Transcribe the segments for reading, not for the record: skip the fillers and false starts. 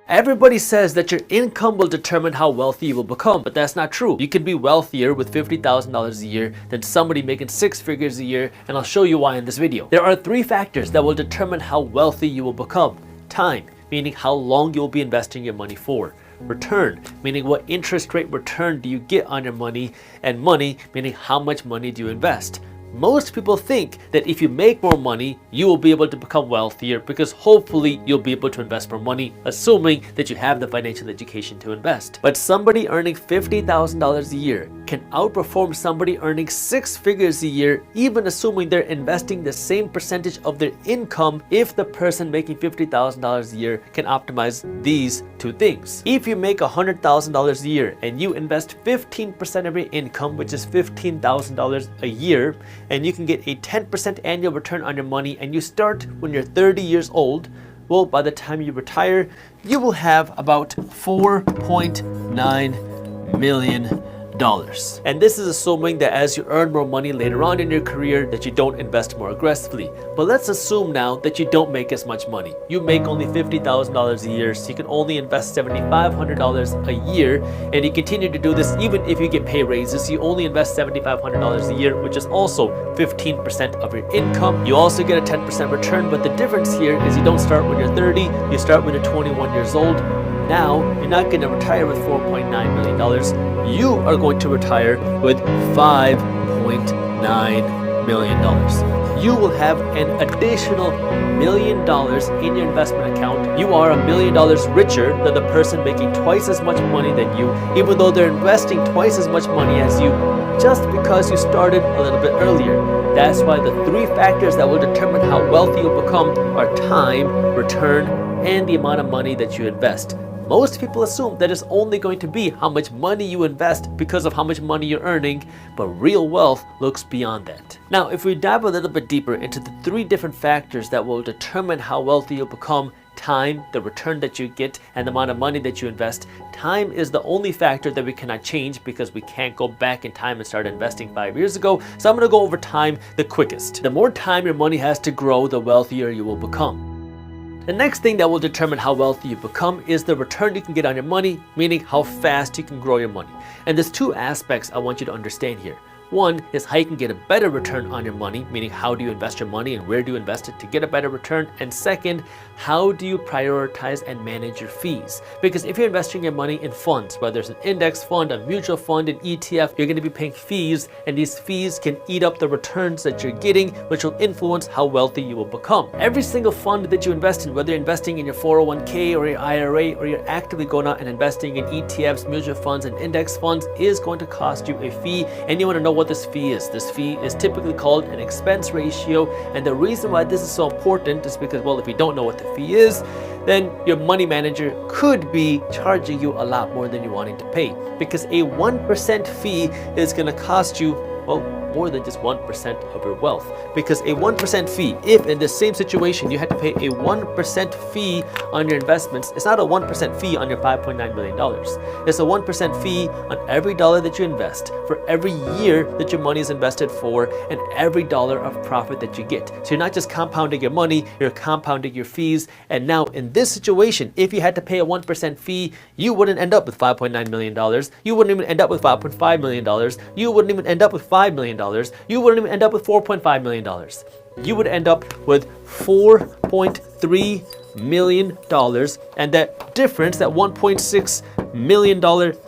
Everybody says that your income will determine how wealthy you will become, but that's not true. You can be wealthier with $50,000 a year than somebody making 6 figures a year, and I'll show you why in this video. There are 3 factors that will determine how wealthy you will become. Time, meaning how long you'll be investing your money for. Return, meaning what interest rate return do you get on your money, and money, meaning how much money do you invest. Most people think that if you make more money, you will be able to become wealthier because hopefully you'll be able to invest more money, assuming that you have the financial education to invest. But somebody earning $50,000 a year can outperform somebody earning 6 figures a year, even assuming they're investing the same percentage of their income if the person making $50,000 a year can optimize these 2 things. If you make $100,000 a year and you invest 15% of your income, which is $15,000 a year, and you can get a 10% annual return on your money, and you start when you're 30 years old, well, by the time you retire, you will have about $4.9 million. And this is assuming that as you earn more money later on in your career that you don't invest more aggressively. But let's assume now that you don't make as much money. You make only $50,000 a year, so you can only invest $7,500 a year, and you continue to do this even if you get pay raises. You only invest $7,500 a year, which is also 15% of your income. You also get a 10% return, but the difference here is you don't start when you're 30, you start when you're 21 years old. Now, you're not going to retire with $4.9 million. You are going to retire with $5.9 million. You will have an additional $1 million in your investment account. You are $1 million richer than the person making twice as much money than you, even though they're investing twice as much money as you, just because you started a little bit earlier. That's why the 3 factors that will determine how wealthy you'll become are time, return, and the amount of money that you invest. Most people assume that it's only going to be how much money you invest because of how much money you're earning, but real wealth looks beyond that. Now, if we dive a little bit deeper into the 3 different factors that will determine how wealthy you'll become: time, the return that you get, and the amount of money that you invest. Time is the only factor that we cannot change because we can't go back in time and start investing 5 years ago. So I'm going to go over time the quickest. The more time your money has to grow, the wealthier you will become. The next thing that will determine how wealthy you become is the return you can get on your money, meaning how fast you can grow your money. And there's 2 aspects I want you to understand here. One is how you can get a better return on your money, meaning how do you invest your money and where do you invest it to get a better return. And second, how do you prioritize and manage your fees? Because if you're investing your money in funds, whether it's an index fund, a mutual fund, an ETF, you're going to be paying fees, and these fees can eat up the returns that you're getting, which will influence how wealthy you will become. Every single fund that you invest in, whether you're investing in your 401k or your IRA, or you're actively going out and investing in ETFs, mutual funds, and index funds, is going to cost you a fee, and you want to know what this fee is. This fee is typically called an expense ratio, and the reason why this is so important is because, well, if you don't know what the fee is, then your money manager could be charging you a lot more than you're wanting to pay, because a 1% fee is going to cost you, well, more than just 1% of your wealth. Because a 1% fee, if in the same situation you had to pay a 1% fee on your investments, it's not a 1% fee on your $5.9 million. It's a 1% fee on every dollar that you invest, for every year that your money is invested for, and every dollar of profit that you get. So you're not just compounding your money, you're compounding your fees. And now in this situation, if you had to pay a 1% fee, you wouldn't end up with $5.9 million. You wouldn't even end up with $5.5 million. You wouldn't even end up with $5 million. You wouldn't even end up with $4.5 million. You would end up with $4.3 million, and that difference, that $1.6 million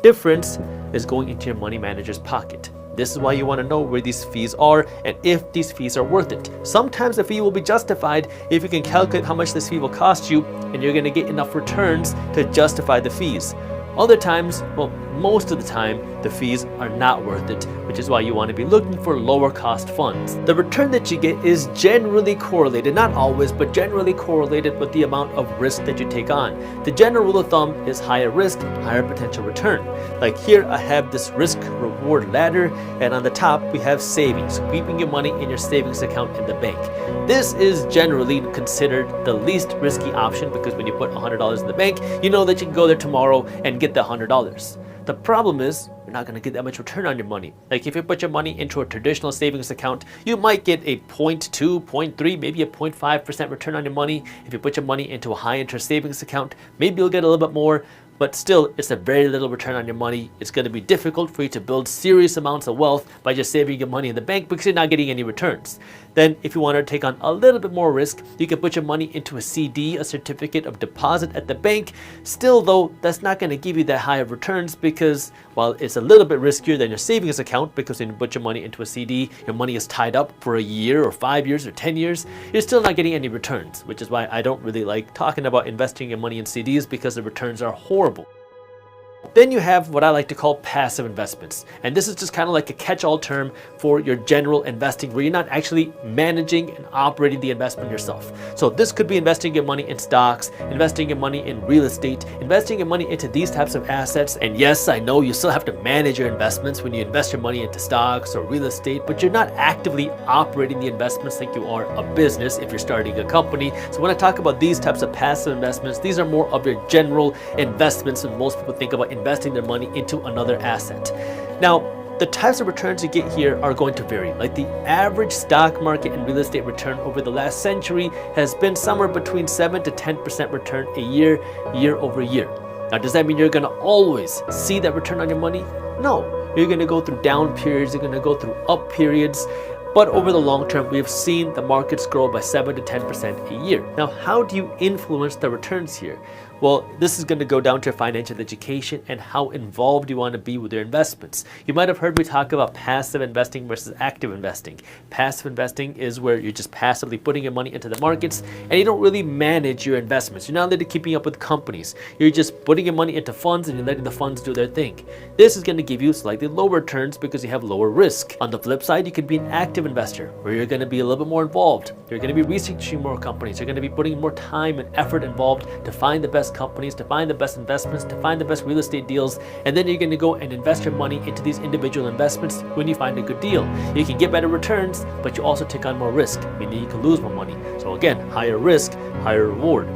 difference, is going into your money manager's pocket. This is why you want to know where these fees are and if these fees are worth it. Sometimes the fee will be justified if you can calculate how much this fee will cost you, and you're going to get enough returns to justify the fees. Other times, well, most of the time, the fees are not worth it, which is why you want to be looking for lower cost funds. The return that you get is generally correlated, not always, but generally correlated with the amount of risk that you take on. The general rule of thumb is higher risk, higher potential return. Like here, I have this risk reward ladder, and on the top, we have savings, keeping your money in your savings account in the bank. This is generally considered the least risky option, because when you put $100 in the bank, you know that you can go there tomorrow and get the $100. The problem is you're not going to get that much return on your money. Like if you put your money into a traditional savings account, you might get a 0.2, 0.3, maybe a 0.5% return on your money. If you put your money into a high interest savings account, maybe you'll get a little bit more. But still, it's a very little return on your money. It's going to be difficult for you to build serious amounts of wealth by just saving your money in the bank because you're not getting any returns. Then if you want to take on a little bit more risk, you can put your money into a CD, a certificate of deposit at the bank. Still though, that's not going to give you that high of returns because while it's a little bit riskier than your savings account, because when you put your money into a CD, your money is tied up for a year or 5 years or 10 years, you're still not getting any returns, which is why I don't really like talking about investing your money in CDs because the returns are horrible. Then you have what I like to call passive investments. And this is just kind of like a catch-all term for your general investing where you're not actually managing and operating the investment yourself. So this could be investing your money in stocks, investing your money in real estate, investing your money into these types of assets. And yes, I know you still have to manage your investments when you invest your money into stocks or real estate, but you're not actively operating the investments like you are a business if you're starting a company. So when I talk about these types of passive investments, these are more of your general investments when most people think about investing their money into another asset. Now, the types of returns you get here are going to vary. Like the average stock market and real estate return over the last century has been somewhere between 7 to 10% return a year, year over year. Now, does that mean you're going to always see that return on your money? No. You're going to go through down periods, you're going to go through up periods. But over the long term, we have seen the markets grow by 7 to 10% a year. Now, how do you influence the returns here? Well, this is going to go down to your financial education and how involved you want to be with your investments. You might have heard me talk about passive investing versus active investing. Passive investing is where you're just passively putting your money into the markets and you don't really manage your investments. You're not really keeping up with companies. You're just putting your money into funds and you're letting the funds do their thing. This is going to give you slightly lower returns because you have lower risk. On the flip side, you could be an active investor where you're going to be a little bit more involved. You're going to be researching more companies. You're going to be putting more time and effort involved to find the best companies, to find the best investments, to find the best real estate deals, and then you're going to go and invest your money into these individual investments when you find a good deal. You can get better returns, but you also take on more risk, meaning you can lose more money. So again, higher risk, higher reward.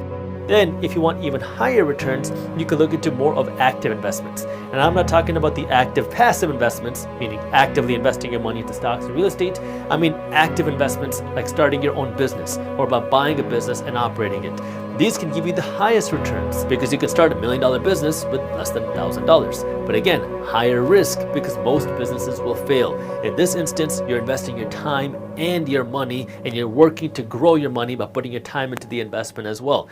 Then, if you want even higher returns, you can look into more of active investments. And I'm not talking about the active passive investments, meaning actively investing your money into stocks and real estate. I mean active investments like starting your own business or about buying a business and operating it. These can give you the highest returns because you can start a $1 million business with less than $1,000. But again, higher risk because most businesses will fail. In this instance, you're investing your time and your money and you're working to grow your money by putting your time into the investment as well.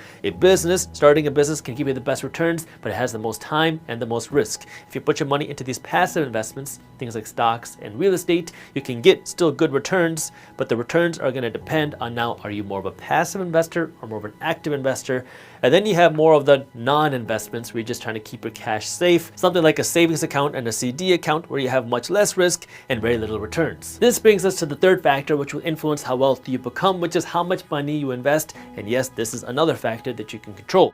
Starting a business can give you the best returns, but it has the most time and the most risk. If you put your money into these passive investments, things like stocks and real estate, you can get still good returns, but the returns are going to depend on now, are you more of a passive investor or more of an active investor? And then you have more of the non-investments where you're just trying to keep your cash safe, something like a savings account and a CD account where you have much less risk and very little returns. This brings us to the third factor which will influence how wealthy you become, which is how much money you invest. And yes, this is another factor that you can control.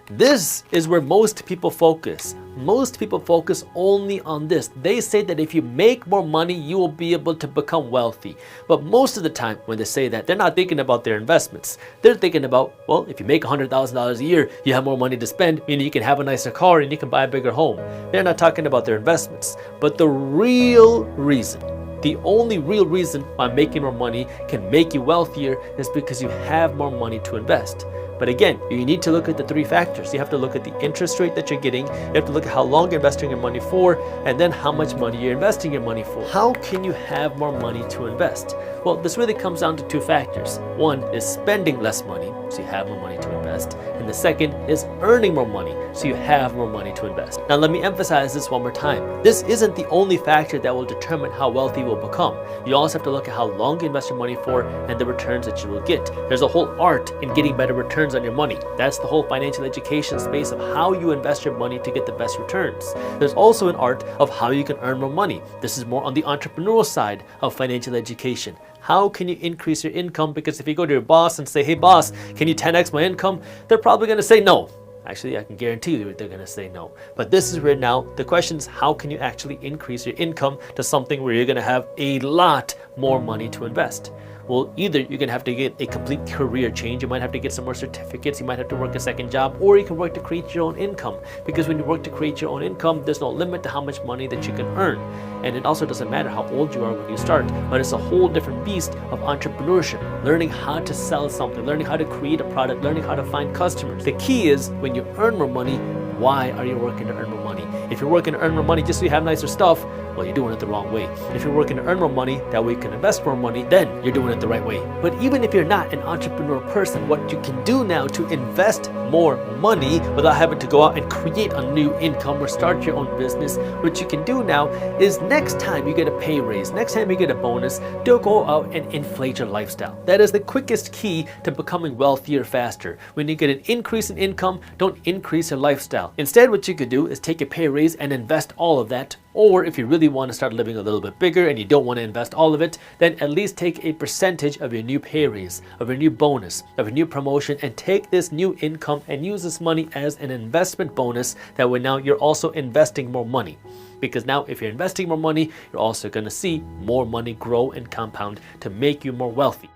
This is where most people focus. Most people focus only on this. They say that if you make more money, you will be able to become wealthy. But most of the time when they say that, they're not thinking about their investments. They're thinking about, well, if you make $100,000 a year, you have more money to spend, meaning you can have a nicer car and you can buy a bigger home. They're not talking about their investments. But the real reason, the only real reason why making more money can make you wealthier is because you have more money to invest. But again, you need to look at the three factors. You have to look at the interest rate that you're getting, you have to look at how long you're investing your money for, and then how much money you're investing your money for. How can you have more money to invest? Well, this really comes down to two factors. One is spending less money, so you have more money to invest. And the second is earning more money, so you have more money to invest. Now let me emphasize this one more time. This isn't the only factor that will determine how wealthy you will become. You also have to look at how long you invest your money for and the returns that you will get. There's a whole art in getting better returns on your money. That's the whole financial education space of how you invest your money to get the best returns. There's also an art of how you can earn more money. This is more on the entrepreneurial side of financial education. How can you increase your income? Because if you go to your boss and say, hey boss, can you 10x my income? They're probably going to say no. Actually, I can guarantee you they're going to say no. But this is where now the question is, how can you actually increase your income to something where you're going to have a lot more money to invest? well, either you're going to have to get a complete career change, you might have to get some more certificates, you might have to work a second job, or you can work to create your own income. Because when you work to create your own income, there's no limit to how much money that you can earn. And it also doesn't matter how old you are when you start, but it's a whole different beast of entrepreneurship, learning how to sell something, learning how to create a product, learning how to find customers. The key is when you earn more money, why are you working to earn more money? If you're working to earn more money just so you have nicer stuff, well, you're doing it the wrong way. If you're working to earn more money, that way you can invest more money, then you're doing it the right way. But even if you're not an entrepreneur person, what you can do now to invest more money without having to go out and create a new income or start your own business, what you can do now is next time you get a pay raise, next time you get a bonus, don't go out and inflate your lifestyle. That is the quickest key to becoming wealthier faster. When you get an increase in income, don't increase your lifestyle. Instead, what you could do is take a pay raise and invest all of that. Or if you really want to start living a little bit bigger and you don't want to invest all of it, then at least take a percentage of your new pay raise, of your new bonus, of your new promotion, and take this new income and use this money as an investment bonus. That way now you're also investing more money. Because now if you're investing more money, you're also going to see more money grow and compound to make you more wealthy.